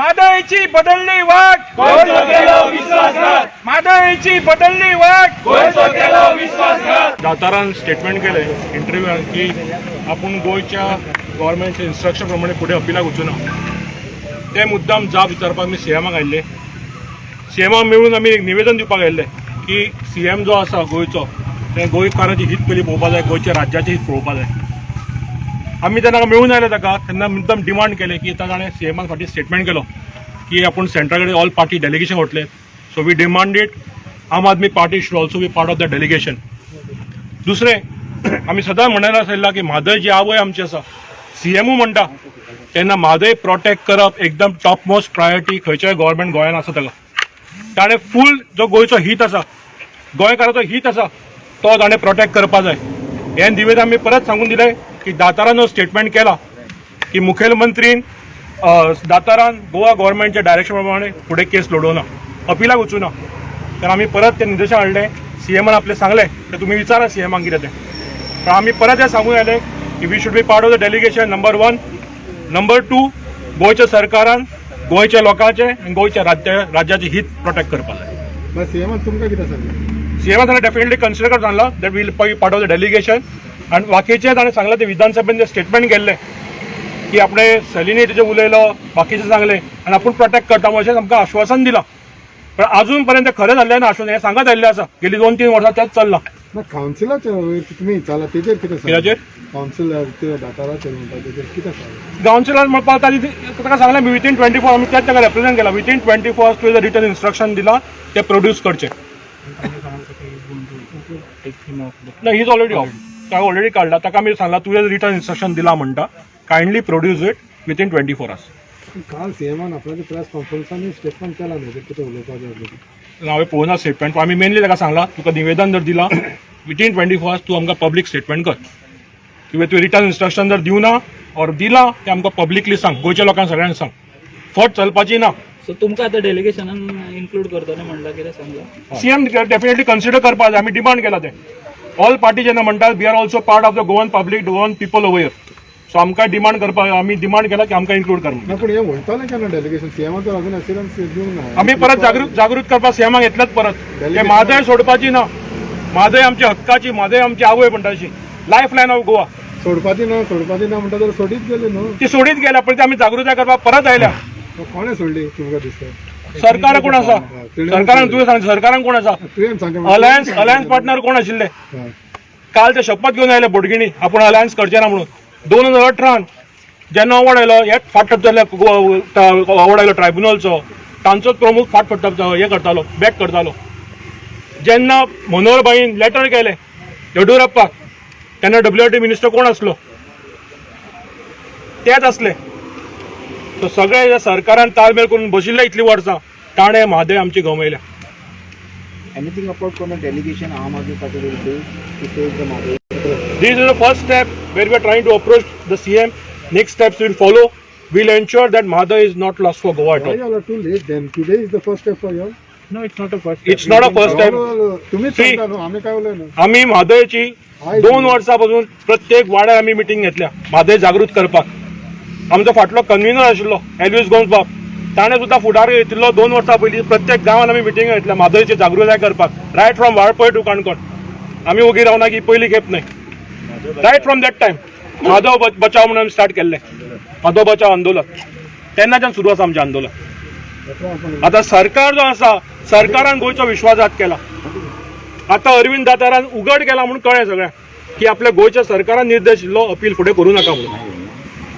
मादळची बदलली वाट, मादळची बदलली वाट, दातारान स्टेटमेंट केले इंटरव्यू की आपण गोयच्या गव्हर्नमेंटच्या इन्स्ट्रक्शन प्रमाणे पुढे अपिलाक वचूना. ते मुद्दाम जाप विचारपाक आमी सीएमाक आयिल्ले. सीएमाक मेळून आमी एक निवेदन दिवपाक आयिल्ले की सीएम जो आसा गोंयचो ते गोंयकारांची हीत पयलीं पळोवपाक जाय, गोंयच्या राज्याचें हीत पळोवपाक जाय. आमी तेन्ना मेळून आयले ताका तेन्ना मुद्दाम डिमांड केले की ताणें सीएमान फाटीं स्टेटमेंट केलो की आपूण सेंट्रा कडेन ऑल पार्टी डेलिगेशन वतले. So we demanded Aam Aadmi Party should also be part of the delegation. दुसरें आमी सदां म्हणत आसलेला की म्हादय जी आवय आमची आसा सीएमू म्हणटा तेन्ना म्हादय प्रोटेक्ट करप एकदम टॉप मोस्ट प्रायोरिटी खंयच्याय गव्हर्मेंट गोंयान आसा ताका. ताणें फूल जो गोंयचो हीत आसा गोंयकाराचो हीत आसा तो ताणें प्रोटेक्ट करपा जाय. हें निवेदन आमी परत सांगून दिलें की दातारान स्टेटमेंट केला की मुखेलमंत्रीन दातारान गोवा गव्हर्मेंटच्या डायरेक्शन प्रमाणे फुडें केस लडोवना, अपिलाक वचूना. तर आमी परत ते निर्देशन हाडले. सीएमान आपले सांगले की तुमी विचारा सीएमाक कितें तें. पण आमी परत हें सांगून आयले की we should be part of the delegation. Number 1. Number 2, गोंयच्या सरकारान गोंयच्या लोकांचे आनी गोंयच्या राज्याचे हीत प्रोटेक्ट करपाक जाय. सीएमान तुमकां कितें सांगलें? सीएमान ताणें डेफिनेटली कन्सिडर करता सांगला that will part of the delegation. आनी बाकीचे ताणें सांगलें ते विधानसभेन जे स्टेटमेंट केल्लें की आपणे सलिनी तेजे उलयलो, बाकीचे सांगले आनी आपूण प्रोटेक्ट करता अशें आमकां आश्वासन दिलां. पण अजून पर्यंत खरें जाल्लें ना. आश्वासन हें सांगत आयिल्लें आसा. गेली 2-3 वर्सां तेंच चल्लां. कावन्सिलाच्या तुमी विचारला तेजेर कितें कित्याचेर कावन्सिल दाताराचेर म्हणटा तेजेर कितें सांगलें? कावन्सिलर म्हणपाक ताका सांगलें विथीन 24 आमी तेच ताका रिप्रेझेंट केला. Within 24 to the return instruction दिला ते प्रोड्यूस करचे. ना ही इज ऑलरेडी ऑफ. ताका ऑलरेडी काडला. ताका आमी सांगला तुवें रिटर्न इन्स्ट्रक्शन दिला म्हणटा kindly produce it within 24 hours. काल सीएमान आपल्या प्रेस कॉन्फरन्सांनी स्टेटमेंट केला न्हू कितें उलोवपाक जाय. हांवें पळोवना स्टेटमेंट. आमी मेनली ताका सांगला तुका निवेदन जर दिला विथीन 24 hours तूं आमकां पब्लीक स्टेटमेंट कर. तुवें रिटर्न इन्स्ट्रक्शन जर दिवना ऑर दिला ते आमकां पब्लिकली सांग, गोंयच्या लोकांक सगळ्यांक सांग. फट चलपाची ना. सो तुमकां आतां डेलिगेशनान इन्क्लूड करतले म्हणला कितें सांगला? सीएम डेफिनेटली कन्सिडर करपाक जाय. आमी डिमांड केला ते ऑल पार्टी जेन्ना म्हणटात we are also part of the Goan public Goan people over here. So आमकां डिमांड करपाक आमी डिमांड केला की आमकां इन्क्लूड कर. पूण हें म्हणटालें केन्ना डेलिगेशन सीएमान तर अजून एसिरन्स दिवंक ना. आमी परत जागृत करपाक सीएमाक येतलेच परत की म्हादय सोडपाची ना. म्हादय आमची हक्काची, म्हादय आमची आवय म्हणटा अशी लायफ लायन ऑफ गोवा. सोडपाची ना म्हणटा तर सोडीत गेले न्हू. ती सोडीत गेल्या पण ती आमी जागृताय करपाक परत आयल्या. कोणें सोडली तुमकां दिसता? सरकार कोण आसा? सरकारान तुवें सांग सरकारान कोण आसा? तुवें सांग. अलायन्स पार्टनर कोण आशिल्ले? काल ते शपथ घेवन आयले बोडगिणी आपूण अलायन्स करचे ना म्हणून. 2018 जेन्ना अवॉर्ड आयलो हे फाटप जाल्ले अवॉर्ड आयलो ट्रायब्युनलचो तांचोच प्रमुख फाट हे करतालो बॅक करतालो. जेन्ना मनोहर भाईन लेटर केलें येडियुरप्पाक तेन्ना WRT मिनिस्टर कोण आसलो? तेच आसले. सो सगळे सरकारान ताळमेळ करून बशिल्ले इतलीं वर्सां ताणें म्हादय आमची गवयल्या. Anything about from a delegation Aam Aadmi Party will do to save the Madhya? This is the first step where we are trying to approach the CM. Next steps will follow. We'll ensure that Madhya is not lost for Goa at Why all. you are too late then? Today is the first step for you. No, it's not a first step. It's not a first step. तुम्हीच See, सांगता न्हू आमी काय उलयना. आम्ही म्हादयची 2 वर्सांपासून प्रत्येक वाड्यार आमी मिटींग घेतल्या म्हादय जागृत करपाक. आमचो फाटलो कन्व्हिनर आशिल्लो एल्विस गोंसबाब ताणें सुद्दां फुडार घेतिल्लो 2 वर्सां पयलीं प्रत्येक गांवांत आमी मिटींग घेतल्या म्हादयची जागृताय करपाक. Right from Valpoi to Canacona आमी ओगी रावना की पयली खेप न्हय. रायट फ्रॉम दॅट टायम माधव बचाव म्हणून आमी स्टार्ट केल्लें. माधव बचाव आंदोलन तेन्नाच्यान सुरू आसा आमचें आंदोलन. आतां सरकार जो आसा सरकारान गोंयचो विश्वासघात केला. आतां अरविंद दातारान उघड केला म्हणून कळ्ळें सगळ्यांक की आपल्या गोंयच्या सरकारान निर्देश दिल्लो अपील फुडें करूं नाका म्हणून.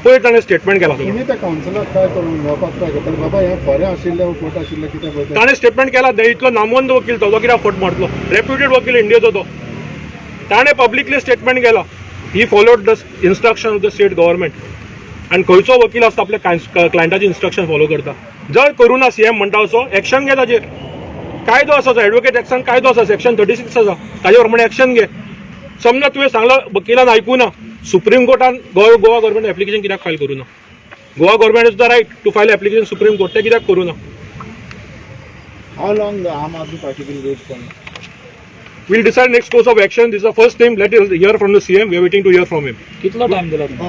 पयर ताणें स्टेटमेंट केला. तुम्ही त्या कावन्सिलाक काय करून घेवपाक ट्राय करता बाबा हें खरें आशिल्लें खोट आशिल्लें कितें पळय. ताणें स्टेटमेंट केला इतलो नामवंत वकील तो कित्याक फट मारतलो रेप्युटेड वकील इंडियेचो तो. ताणें पब्लिकली स्टेटमेंट केला he followed the instruction of the state government. आनी खंयचो वकील आसता आपल्या क्लायंटाची इन्स्ट्रक्शन फॉलो करता. जर करूं ना सीएम म्हणटा असो एक्शन घे ताजेर. कायदो आसा एडवोकेट एक्शन कायदो आसा सेक्शन 36 आसा ताजे प्रमाणे एक्शन घे. समजा तुवें सांगला वकिलान आयकूं ना सुप्रीम कोर्टान गोवा गव्हर्मेंट एप्लिकेशन कित्याक फायल करूं ना? Goa government is the right to file application supreme court ते कित्याक करूं ना? How long the Aam Aadmi Party will wait for? We'll decide next course of action. This is the first thing. Let us hear from the CM. We are waiting to hear from him. कितलो time दिला तुम्ही?